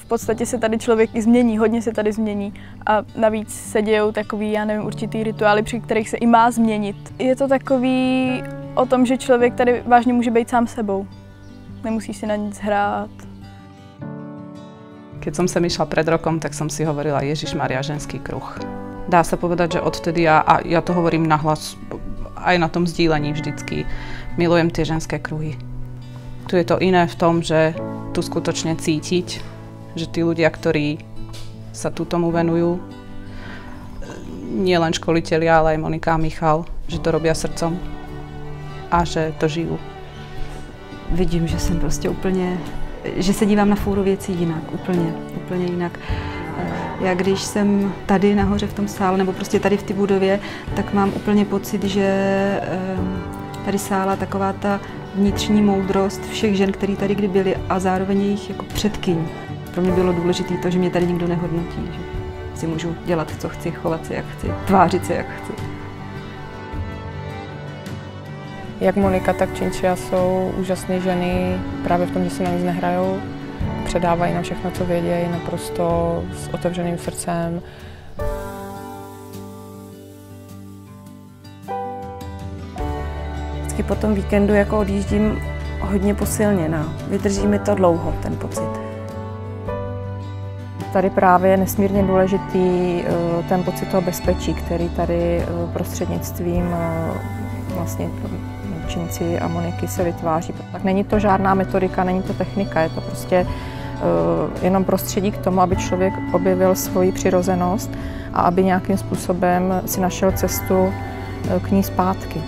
podstatě se tady člověk i změní, hodně se tady změní a navíc se dějou takový, já nevím, určitý rituály, při kterých se i má změnit. Je to takový o tom, že člověk tady vážně může být sám sebou. Nemusí si na nic hrát. Keď som sem išla pred rokom, tak som si hovorila Ježišmaria, ženský kruh. Dá sa povedať, že odtedy a ja to hovorím nahlas, aj na tom sdílení vždycky, milujem tie ženské kruhy. Tu je to iné v tom, že tu skutočne cítiť, že tí ľudia, ktorí sa tu tomu venujú, nie len školitelia, ale aj Monika a Michal, že to robia srdcom a že to žijú. Vidím, že jsem prostě úplně, že se dívám na fůru věcí jinak, úplně jinak. Já když jsem tady nahoře v tom sále, nebo prostě tady v té budově, tak mám úplně pocit, že tady sála taková ta vnitřní moudrost všech žen, které tady kdy byly a zároveň jejich jako předkyň. Pro mě bylo důležité to, že mě tady nikdo nehodnotí, že si můžu dělat, co chci, chovat se, jak chci, tvářit se, jak chci. Jak Monika, tak Chinchilla jsou úžasné ženy právě v tom, že si na nic nehrajou. Předávají na všechno, co vědějí, naprosto s otevřeným srdcem. Vždycky po tom víkendu jako odjíždím hodně posilněná. Vydrží mi to dlouho, ten pocit. Tady právě je nesmírně důležitý ten pocit toho bezpečí, který tady prostřednictvím vlastně Chinci a Moniky se vytváří. Tak není to žádná metodika, není to technika, je to prostě jenom prostředí k tomu, aby člověk objevil svoji přirozenost a aby nějakým způsobem si našel cestu k ní zpátky.